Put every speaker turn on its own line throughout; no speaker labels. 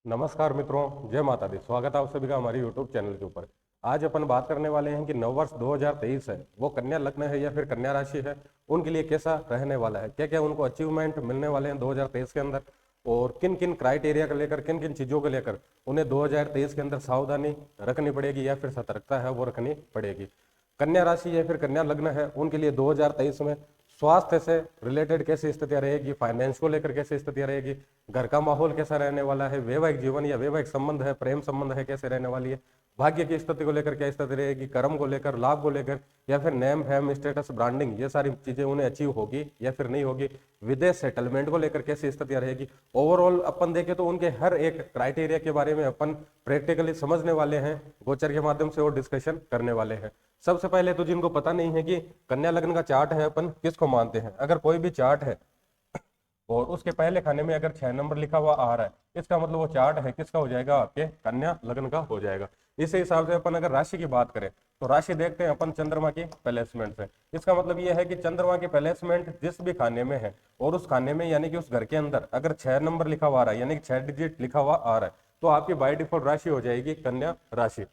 नमस्कार मित्रों, जय माता दी। स्वागत है आप सभी का हमारे YouTube चैनल के ऊपर। आज अपन बात करने वाले हैं कि नववर्ष 2023 है, वो कन्या लग्न है या फिर कन्या राशि है, उनके लिए कैसा रहने वाला है, क्या क्या उनको अचीवमेंट मिलने वाले हैं 2023 के अंदर, और किन किन क्राइटेरिया को लेकर, किन किन चीज़ों को लेकर उन्हें 2023 के अंदर सावधानी रखनी पड़ेगी या फिर सतर्कता है वो रखनी पड़ेगी। कन्या राशि या फिर कन्या लग्न है, उनके लिए 2023 में स्वास्थ्य से रिलेटेड कैसी स्थितियां रहेगी, फाइनेंस को लेकर कैसी स्थितियां रहेगी, घर का माहौल कैसा रहने वाला है, वैवाहिक जीवन या वैवाहिक संबंध है, प्रेम संबंध है, कैसे रहने वाली है, भाग्य की स्थिति को लेकर क्या स्थिति रहेगी, कर्म को लेकर, लाभ को लेकर, या फिर नेम फेम स्टेटस ब्रांडिंग, ये सारी चीजें उन्हें अचीव होगी या फिर नहीं होगी, विदेश सेटलमेंट को लेकर कैसी स्थितियां रहेगी। ओवरऑल अपन देखें तो उनके हर एक क्राइटेरिया के बारे में अपन प्रैक्टिकली समझने वाले हैं, गोचर के माध्यम से और डिस्कशन करने वाले हैं। सबसे पहले तो जिनको पता नहीं है कि कन्या लग्न का चार्ट है, अपन किसको मानते हैं। अगर कोई भी चार्ट है और उसके पहले खाने में अगर 6 नंबर लिखा हुआ आ रहा है, इसका मतलब वो चार्ट है किसका हो जाएगा, आपके कन्या लग्न का हो जाएगा। इसी हिसाब से अपन अगर राशि की बात करें तो राशि देखते हैं अपन चंद्रमा की प्लेसमेंट से। इसका मतलब ये है कि चंद्रमा की प्लेसमेंट जिस भी खाने में है और उस खाने में यानी कि उस घर के अंदर अगर 6 नंबर लिखा हुआ आ रहा है, यानी कि 6 डिजिट लिखा हुआ आ रहा है, तो आपकी बाय डिफॉल्ट राशि हो जाएगी कन्या राशि।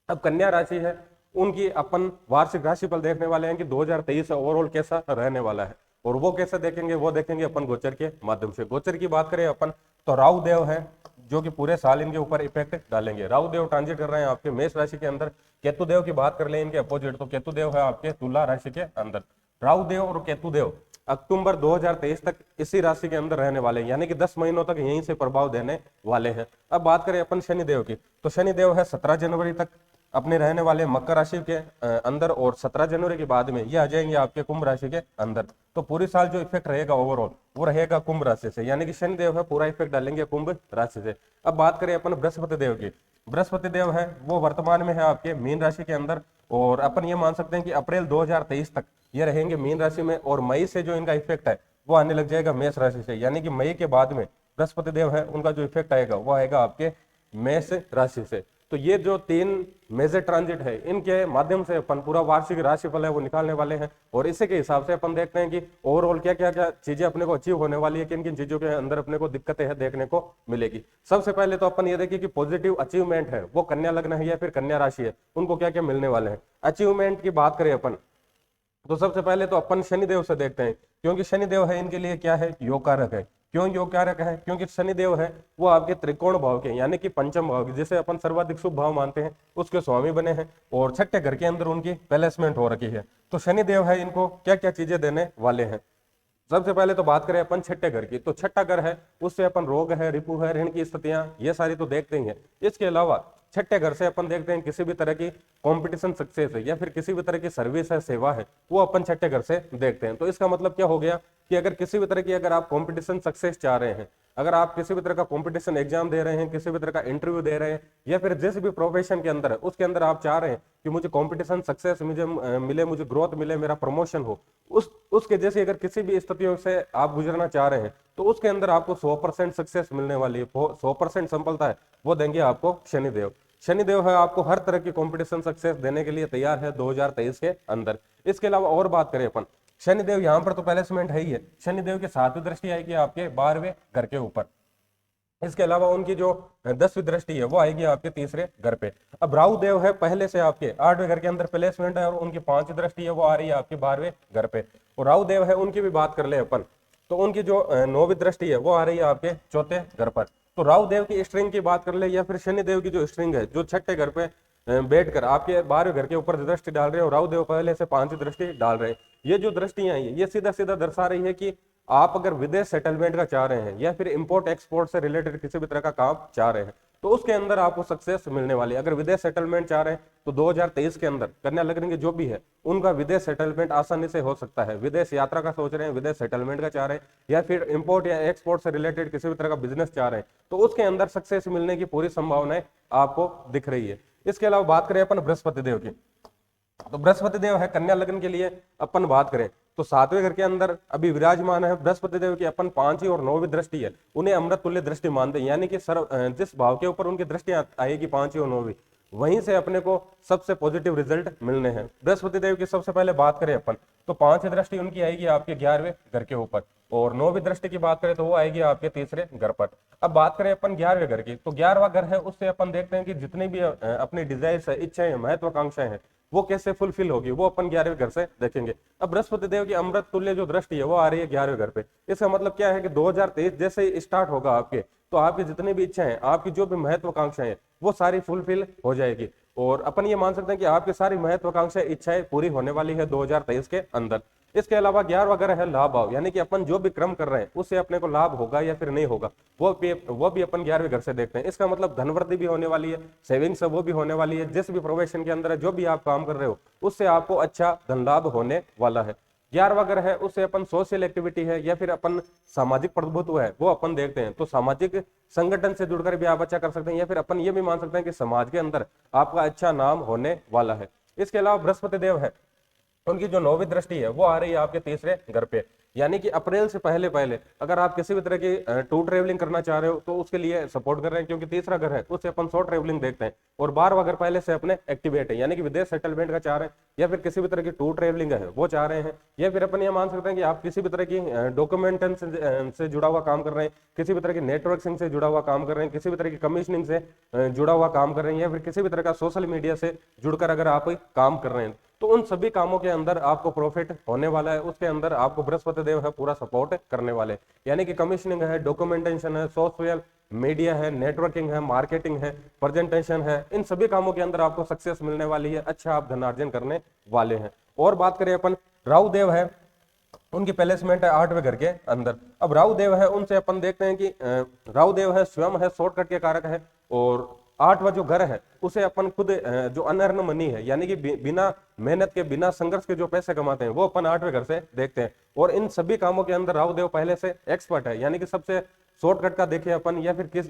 अब कन्या राशि है, उनकी अपन वार्षिक राशिफल देखने वाले हैं कि 2023 ओवरऑल कैसा रहने वाला है, और वो कैसे देखेंगे, वो देखेंगे अपन गोचर के माध्यम से। गोचर की बात करें अपन तो राहु देव है जो कि पूरे साल इनके ऊपर इफेक्ट डालेंगे। राहु देव ट्रांजिट कर रहे हैं आपके मेष राशि के अंदर। केतु देव की बात कर ले इनके अपोजिट, तो केतु देव है आपके तुला राशि के अंदर। राहु देव और केतु देव अक्टूबर 2023 तक इसी राशि के अंदर रहने वाले हैं, यानी कि 10 महीनों तक यहीं से प्रभाव देने वाले हैं। अब बात करें अपन शनि देव की, तो शनि देव है 17 जनवरी तक अपने रहने वाले मकर राशि के अंदर, और 17 जनवरी के बाद में ये आ जाएंगे आपके कुंभ राशि के अंदर। तो पूरी साल जो इफेक्ट रहेगा ओवरऑल वो रहेगा कुंभ राशि से, यानी कि शनि देव है पूरा इफेक्ट डालेंगे कुंभ राशि से। अब बात करें अपन बृहस्पति देव की, बृहस्पति देव है वो वर्तमान में है आपके मीन राशि के अंदर, और अपन ये मान सकते हैं कि अप्रैल 2023 तक ये रहेंगे मीन राशि में, और मई से जो इनका इफेक्ट है वो आने लग जाएगा मेष राशि से, यानी कि मई के बाद में बृहस्पति देव है उनका जो इफेक्ट आएगा वो आएगा आपके मेष राशि से। तो ये जो 3 मेजर ट्रांजिट है इनके माध्यम से अपन पूरा वार्षिक राशिफल है वो निकालने वाले हैं, और इसी के हिसाब से अपन देखते हैं कि ओवरऑल क्या क्या क्या चीजें अपने को अचीव होने वाली है, किन किन चीजों के अंदर अपने को दिक्कतें हैं देखने को मिलेगी। सबसे पहले तो अपन ये देखिए कि पॉजिटिव अचीवमेंट है वो कन्या लग्न है या फिर कन्या राशि है, उनको क्या क्या मिलने वाले हैं। अचीवमेंट की बात करें अपन तो सबसे पहले तो अपन शनिदेव से देखते हैं, क्योंकि शनिदेव है इनके लिए क्या है, योग कारक है। क्यों योग कारक है, क्योंकि शनिदेव है वो आपके त्रिकोण भाव के यानी कि पंचम भाव के, जिसे अपन सर्वाधिक शुभ भाव मानते हैं, उसके स्वामी बने हैं, और छठे घर के अंदर उनकी प्लेसमेंट हो रखी है। तो शनिदेव है इनको क्या क्या चीजें देने वाले हैं। सबसे पहले तो बात करें अपन छठे घर की, तो छठा घर है उससे अपन रोग है, रिपु है, ऋण की स्थितियां, ये सारी तो देखते ही हैं। इसके अलावा छठे घर से अपन देखते हैं किसी भी तरह की कंपटीशन सक्सेस है या फिर किसी भी तरह की सर्विस है, सेवा है, वो अपन छठे घर से देखते हैं। तो इसका मतलब क्या हो गया कि अगर किसी भी तरह की अगर आप कंपटीशन सक्सेस चाह रहे हैं, अगर आप किसी भी तरह का कंपटीशन एग्जाम दे रहे हैं, किसी भी तरह का इंटरव्यू दे रहे हैं, या फिर जिस भी प्रोफेशन के अंदर है उसके अंदर आप चाह रहे हैं कि मुझे कंपटीशन सक्सेस मुझे मिले, मुझे ग्रोथ मिले, मेरा प्रमोशन हो, उसके जैसे अगर किसी भी स्थितियों से आप गुजरना चाह रहे हैं, तो उसके अंदर आपको 100% सक्सेस मिलने वाली है, 100% सफलता है वो देंगे आपको शनिदेव। शनिदेव है आपको हर तरह की कंपटीशन सक्सेस देने के लिए तैयार है 2023 के अंदर। इसके अलावा और बात करें अपन, शनिदेव यहाँ पर तो प्लेसमेंट है ही है, शनिदेव की 7वीं दृष्टि आएगी आपके 12वें घर के ऊपर। इसके अलावा उनकी जो 10वीं दृष्टि है वो आएगी आपके तीसरे घर पे। अब राहु देव है पहले से आपके 8वें घर के अंदर प्लेसमेंट है, और उनकी 5वीं दृष्टि है वो आ रही है आपके 12वें घर पे। और राहु देव है उनकी भी बात कर ले अपन, तो उनकी जो 9वीं दृष्टि है वो आ रही है आपके चौथे घर पर। तो राहु देव की स्ट्रिंग की बात कर ले या फिर शनि देव की जो स्ट्रिंग है जो छठे घर पे बैठकर आपके 12वें घर के ऊपर दृष्टि डाल रहे हैं, और राहु देव पहले से 5वीं दृष्टि डाल रहे हैं, ये जो दृष्टियां हैं ये सीधा सीधा दर्शा रही है कि आप अगर विदेश सेटलमेंट का चाह रहे हैं या फिर इंपोर्ट एक्सपोर्ट से रिलेटेड किसी भी तरह का काम चाह रहे हैं, तो उसके अंदर आपको सक्सेस मिलने वाली है। अगर विदेश सेटलमेंट चाह रहे हैं तो 2023 के अंदर कन्या लग्न के जो भी है उनका विदेश सेटलमेंट आसानी से हो सकता है। विदेश यात्रा का सोच रहे हैं, विदेश सेटलमेंट का चाह रहे हैं, या फिर इंपोर्ट या एक्सपोर्ट से रिलेटेड किसी भी तरह का बिजनेस चाह रहे हैं, तो उसके अंदर सक्सेस मिलने की पूरी संभावनाएं आपको दिख रही है। इसके अलावा बात करें अपन बृहस्पति देव की, तो बृहस्पति देव है कन्या लग्न के लिए अपन बात करें तो 7वें घर के अंदर अभी विराजमान है बृहस्पति देव की अपन 5वीं और 9वीं दृष्टि है, उन्हें अमृत तुल्य दृष्टि मानते हैं, यानी कि जिस भाव के ऊपर उनकी दृष्टि आएगी 5वीं और 9वीं, वहीं से अपने को सबसे पॉजिटिव रिजल्ट मिलने हैं। बृहस्पति देव की सबसे पहले बात करें अपन तो 5वीं दृष्टि उनकी आएगी आपके 11वें घर के ऊपर, और 9वीं दृष्टि की बात करें तो वो आएगी आपके तीसरे घर पर। अब बात करें अपन 11वें घर की, तो 11वां घर है, उससे अपन देखते हैं कि जितनी भी अपनी डिजायर्स है, इच्छाएं, महत्वाकांक्षाएं हैं, वो कैसे फुलफिल होगी, वो अपन 11वें घर से देखेंगे। अब बृहस्पति देव की अमृत तुल्य जो दृष्टि है वो आ रही है 11वें घर पे। इसका मतलब क्या है कि 2023 जैसे ही स्टार्ट होगा आपके, तो आपकी जितनी भी इच्छाएं हैं, आपकी जो भी महत्वाकांक्षाएं हैं, वो सारी फुलफिल हो जाएगी। और अपन ये मान सकते हैं कि आपकी सारी महत्वाकांक्षाएं, इच्छाएं पूरी होने वाली है 2023 के अंदर। इसके अलावा 11वां घर है लाभ भाव, यानी कि अपन जो भी क्रम कर रहे हैं उससे अपने को लाभ होगा या फिर नहीं होगा, वो भी अपन 11वें घर से देखते हैं। इसका मतलब धन वृद्धि भी होने वाली है, सेविंग्स है वो भी होने वाली है। जिस भी प्रोफेशन के अंदर है, जो भी आप काम कर रहे हो, उससे आपको अच्छा धन लाभ होने वाला है। 11वां घर है, उससे अपन सोशल एक्टिविटी है या फिर अपन सामाजिक प्रभुत्व है वो अपन देखते हैं। तो सामाजिक संगठन से जुड़कर भी आप अच्छा कर सकते हैं, या फिर अपन ये भी मान सकते हैं कि समाज के अंदर आपका अच्छा नाम होने वाला है। इसके अलावा बृहस्पति देव है, उनकी जो 9वीं दृष्टि है वो आ रही है आपके तीसरे घर पे, यानी कि अप्रैल से पहले पहले अगर आप किसी भी तरह की टूर ट्रेवलिंग करना चाह रहे हो तो उसके लिए सपोर्ट कर रहे हैं, क्योंकि तीसरा घर है उससे अपन शॉर्ट ट्रेवलिंग देखते हैं। और 12वां घर पहले से अपने एक्टिवेट है, यानी कि विदेश सेटलमेंट का चाह रहे हैं, या फिर किसी भी तरह की टूर ट्रेवलिंग है वो चाह रहे हैं, या फिर अपन ये मान सकते हैं कि आप किसी भी तरह की डॉक्यूमेंटेशन से जुड़ा हुआ काम कर रहे हैं, किसी भी तरह की नेटवर्किंग से जुड़ा हुआ काम कर रहे हैं, किसी भी तरह की कमीशनिंग से जुड़ा हुआ काम कर रहे हैं, या फिर किसी भी तरह का सोशल मीडिया से जुड़कर अगर आप काम कर रहे हैं, तो उन सभी कामों के अंदर आपको प्रॉफिट होने वाला है। उसके अंदर आपको बृहस्पति देव है पूरा सपोर्ट करने वाले, यानी कि कमीशनिंग है, डॉक्यूमेंटेशन है, सोशल मीडिया है, नेटवर्किंग है, मार्केटिंग है, प्रेजेंटेशन है, इन सभी कामों के अंदर आपको सक्सेस मिलने वाली है, अच्छा आप धनार्जन करने वाले हैं। और बात करें अपन राहु देव है, उनकी प्लेसमेंट है 8वें घर के अंदर। अब राहु देव है, उनसे अपन देखते हैं कि राहु देव है स्वयं है शॉर्टकट के कारक है, और 8वां जो घर है उसे अपन खुद जो अनअर्न मनी है, यानी कि बिना मेहनत के, बिना संघर्ष के जो पैसे कमाते हैं, वो अपन 8वें घर से देखते हैं। और इन सभी कामों के अंदर राहु देव पहले से एक्सपर्ट है, यानी कि सबसे शॉर्टकट का देखें अपन, या फिर किस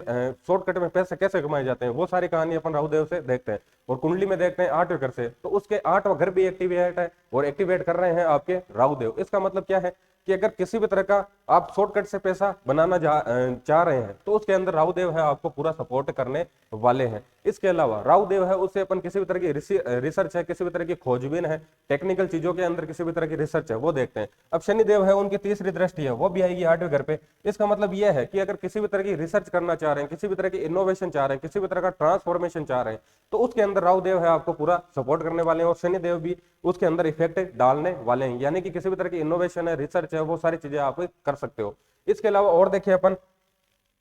शॉर्टकट में पैसे कैसे कमाए जाते हैं, वो सारी कहानी अपन राहु देव से देखते हैं। और कुंडली में देखते हैं 8वें घर से, तो उसके 8वां घर भी एक्टिवेट है, और एक्टिवेट कर रहे हैं आपके राहु देव। इसका मतलब क्या है कि अगर किसी भी तरह का आप शॉर्टकट से पैसा बनाना चाह रहे हैं, तो उसके अंदर राहु देव है आपको पूरा सपोर्ट करने वाले हैं। इसके अलावा राहु देव है, उससे अपन किसी भी तरह की रिसर्च है, किसी भी तरह की खोजबीन है, टेक्निकल चीजों के अंदर किसी भी तरह की रिसर्च है वो देखते हैं। अब शनि देव है, उनकी तीसरी दृष्टि है, वो भी आएगी 8वें घर पे। इसका मतलब यह है कि अगर किसी भी तरह की रिसर्च करना चाह रहे हैं, किसी भी तरह की इनोवेशन चाह रहे हैं, किसी भी तरह का ट्रांसफॉर्मेशन चाह रहे हैं, तो उसके अंदर राहु देव है आपको पूरा सपोर्ट करने वाले हैं, और शनि देव भी उसके अंदर इफेक्ट डालने वाले हैं, यानी कि किसी भी तरह की इनोवेशन है, रिसर्च है, वो सारी चीजें आप कर सकते हो। इसके अलावा और देखिए अपन,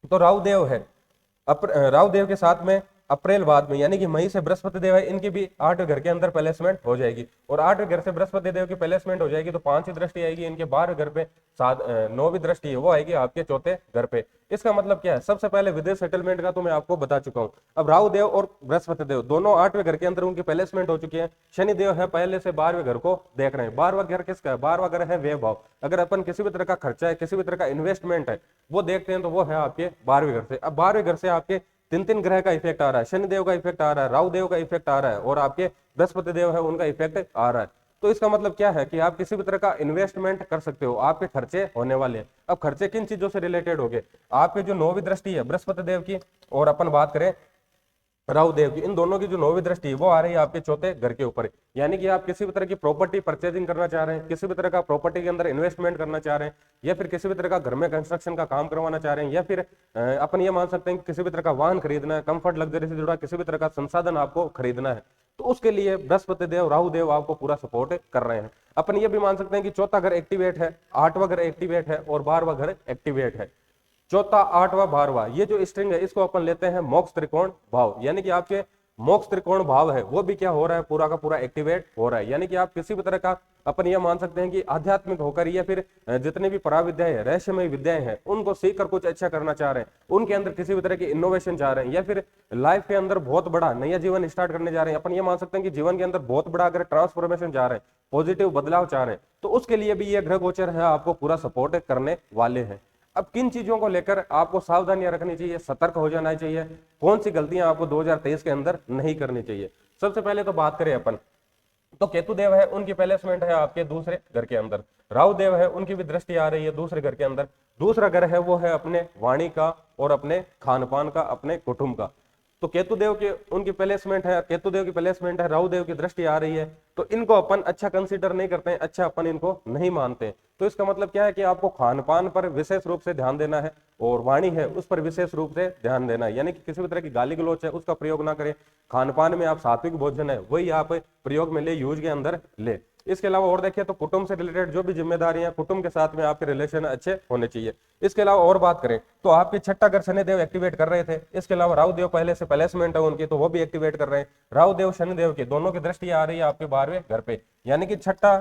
तो राहु देव है, राहु देव के साथ में अप्रैल बाद में, यानी कि मई से बृहस्पति देव है, इनकी भी 8वें घर के अंदर प्लेसमेंट हो जाएगी। और 8वें घर से बृहस्पति देव की प्लेसमेंट हो जाएगी तो 5वीं दृष्टि आएगी इनके 12वें घर पे, 9वीं दृष्टि है वो आएगी आपके 4थे घर पे। इसका मतलब क्या है, सबसे पहले विदेश सेटलमेंट का तो मैं आपको बता चुका हूं। अब राहु देव और बृहस्पति देव दोनों 8वें घर के अंदर उनकी प्लेसमेंट हो चुकी है। शनि देव है पहले से 12वें घर को देख रहे हैं। 12वां घर किसका है? 12वां घर है व्यय भाव। अगर अपन किसी भी तरह का खर्चा है, किसी भी तरह का इन्वेस्टमेंट है वो देखते हैं, तो वो है आपके 12वें घर से। अब 12वें घर से आपके तीन ग्रह का इफेक्ट आ रहा है, शनि देव का इफेक्ट आ रहा है, राहु देव का इफेक्ट आ रहा है, और आपके बृहस्पति देव है उनका इफेक्ट आ रहा है। तो इसका मतलब क्या है कि आप किसी भी तरह का इन्वेस्टमेंट कर सकते हो, आपके खर्चे होने वाले हैं। अब खर्चे किन चीजों से रिलेटेड हो गए? आपके जो 9वीं दृष्टि है बृहस्पति देव की, और अपन बात करें राहु देव की, इन दोनों की जो 9वीं दृष्टि है वो आ रही है आपके 4थे घर के ऊपर। यानी कि आप किसी भी तरह की प्रॉपर्टी परचेजिंग करना चाह रहे हैं, किसी भी तरह का प्रॉपर्टी के अंदर इन्वेस्टमेंट करना चाह रहे हैं, या फिर किसी भी तरह का घर में कंस्ट्रक्शन का काम करवाना चाह रहे हैं, या फिर अपन ये मान सकते हैं कि किसी भी तरह का वाहन खरीदना है, कंफर्ट लग्जरी से जुड़ा किसी भी तरह का संसाधन आपको खरीदना है, तो उसके लिए बृहस्पति देव, राहु देव आपको पूरा सपोर्ट कर रहे हैं। अपन ये भी मान सकते हैं कि 4था घर एक्टिवेट है, 8वां घर एक्टिवेट है, और 12वां घर एक्टिवेट है। 4था, 8वां, 12वां, ये जो स्ट्रिंग है इसको अपन लेते हैं मोक्ष त्रिकोण भाव। यानी कि आपके मोक्ष त्रिकोण भाव है वो भी क्या हो रहा है, पूरा का पूरा एक्टिवेट हो रहा है। यानी कि आप किसी भी तरह का अपन ये मान सकते हैं कि आध्यात्मिक होकर, या फिर जितने भी पराविद्याएं है, रहस्यमय विद्याएं हैं, उनको सीख कर कुछ अच्छा करना चाह रहे हैं, उनके अंदर किसी भी तरह की इनोवेशन चाह रहे हैं, या फिर लाइफ के अंदर बहुत बड़ा नया जीवन स्टार्ट करने जा रहे हैं। अपन ये मान सकते हैं कि जीवन के अंदर बहुत बड़ा अगर ट्रांसफॉर्मेशन चाह रहे हैं, पॉजिटिव बदलाव चाह रहे हैं, तो उसके लिए भी ये ग्रह गोचर है आपको पूरा सपोर्ट करने वाले हैं। अब किन चीजों को लेकर आपको सावधानियां रखनी चाहिए, सतर्क हो जाना चाहिए, कौन सी गलतियां आपको 2023 के अंदर नहीं करनी चाहिए? सबसे पहले तो बात करें अपन, तो केतु देव है, उनकी प्लेसमेंट है आपके दूसरे घर के अंदर। राहु देव है, उनकी भी दृष्टि आ रही है दूसरे घर के अंदर। दूसरा घर है वो है अपने वाणी का, और अपने खान पान का, अपने कुटुंब का। तो केतु देव की उनकी प्लेसमेंट है, केतु देव की प्लेसमेंट है, राहु देव की दृष्टि आ रही है, तो इनको अपन अच्छा कंसीडर नहीं करते हैं, अच्छा अपन इनको नहीं मानते। तो इसका मतलब क्या है कि आपको खान पान पर विशेष रूप से ध्यान देना है और वाणी है उस पर विशेष रूप से ध्यान देना है, यानी कि किसी भी तरह की गाली गलौच है उसका प्रयोग ना करें। खान पान में आप सात्विक भोजन है वही आप प्रयोग में ले, यूज के अंदर ले। इसके अलावा और देखिए तो कुटुंब से रिलेटेड जो भी जिम्मेदारियां, कुटुंब के साथ में आपके रिलेशन अच्छे होने चाहिए। इसके अलावा और बात करें तो आपके छठा घर शनिदेव एक्टिवेट कर रहे थे, इसके अलावा राहु देव पहले से प्लेसमेंट है उनकी तो वो भी एक्टिवेट कर रहे हैं। राहु देव शनिदेव की दोनों की दृष्टि आ रही है आपके 12वें घर पे, यानी कि छठा,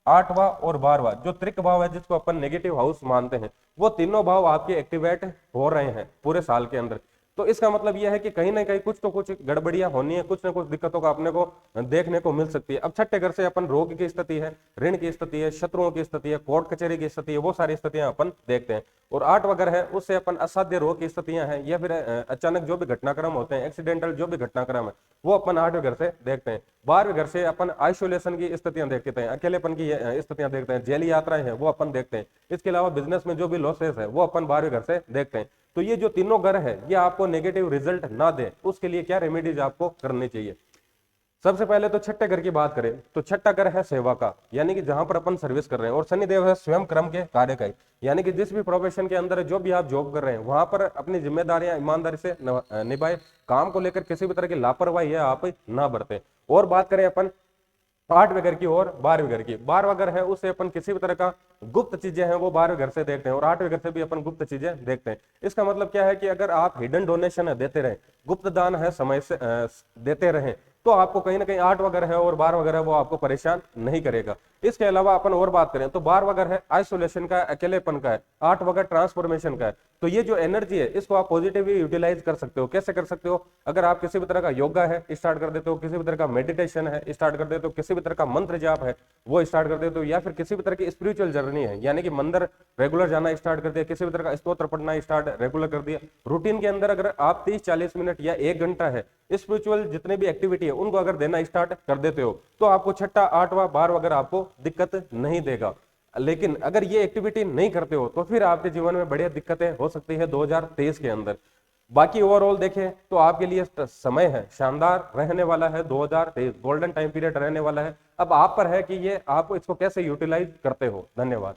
8वां और 12वां जो त्रिक भाव है जिसको अपन नेगेटिव हाउस मानते हैं, वो तीनों भाव आपके एक्टिवेट हो रहे हैं पूरे साल के अंदर। तो इसका मतलब यह है कि कहीं ना कहीं कुछ तो कुछ गड़बड़ियां होनी है, कुछ ना कुछ दिक्कतों का अपने को देखने को मिल सकती है। अब छठे घर से अपन रोग की स्थिति है, ऋण की स्थिति है, शत्रुओं की स्थिति है, कोर्ट कचहरी की स्थिति है, वो सारी स्थितियां अपन देखते हैं। और 8वां घर है उससे अपन असाध्य रोग की स्थितियां हैं या फिर अचानक जो भी घटनाक्रम होते हैं, एक्सीडेंटल जो भी घटनाक्रम है वो अपन 8वें घर से देखते हैं। 12वें घर से अपन आइसोलेशन की स्थितियां देखते हैं, अकेलेपन की स्थितियां देखते हैं, जेल यात्राएं हैं वो अपन देखते हैं। इसके अलावा बिजनेस में जो भी लॉसेस है वो अपन 12वें घर से देखते हैं। तो ये जो तीनों घर है ये आपको नेगेटिव रिजल्ट ना दे उसके लिए क्या रेमेडीज आपको करनी चाहिए। सबसे पहले तो छठे घर की बात करें तो छठा घर है सेवा का, यानी कि जहां पर अपन सर्विस कर रहे हैं, और शनिदेव है स्वयं क्रम के कार्य का, यानी कि जिस भी प्रोफेशन के अंदर जो भी आप जॉब कर रहे हैं वहां पर अपनी जिम्मेदारियां ईमानदारी से निभाए, काम को लेकर किसी भी तरह की लापरवाही है आप ना बरतें। और बात करें अपन 8वें घर की और 12वें घर की, 12वां घर है उससे अपन किसी भी तरह का गुप्त चीजें हैं वो 12वें घर से देखते हैं और 8वें घर से भी अपन गुप्त चीजें देखते हैं। इसका मतलब क्या है कि अगर आप हिडन डोनेशन है देते रहे, गुप्त दान है समय से देते रहे, तो आपको कहीं ना कहीं 8वां घर है और 12वां घर है वो आपको परेशान नहीं करेगा। इसके अलावा अपन और बात करें तो 12वां घर है आइसोलेशन का, अकेलेपन का है, 8वां घर ट्रांसफॉर्मेशन का है। तो ये जो एनर्जी है इसको आप पॉजिटिवली यूटिलाइज कर सकते हो। कैसे कर सकते हो? अगर आप किसी भी तरह का योगा है स्टार्ट कर देते हो, किसी भी तरह का मेडिटेशन है स्टार्ट कर देते हो, किसी भी तरह का मंत्र जाप है वो स्टार्ट कर देते हो, या फिर किसी भी तरह की स्पिरिचुअल जर्नी है यानी कि मंदिर रेगुलर जाना स्टार्ट कर दिया, किसी भी तरह का स्तोत्र पढ़ना स्टार्ट रेगुलर कर दिया, रूटीन के अंदर अगर आप 30-40 मिनट या 1 घंटा है स्पिरिचुअल जितने भी एक्टिविटी है उनको अगर देना स्टार्ट कर देते हो तो आपको छठा, 8वां, 12वां अगर आपको दिक्कत नहीं देगा। लेकिन अगर ये एक्टिविटी नहीं करते हो तो फिर आपके जीवन में बढ़िया दिक्कतें हो सकती है 2023 के अंदर। बाकी ओवरऑल देखें तो आपके लिए समय है शानदार रहने वाला है, 2023 गोल्डन टाइम पीरियड रहने वाला है। अब आप पर है कि ये आप इसको कैसे यूटिलाइज करते हो। धन्यवाद।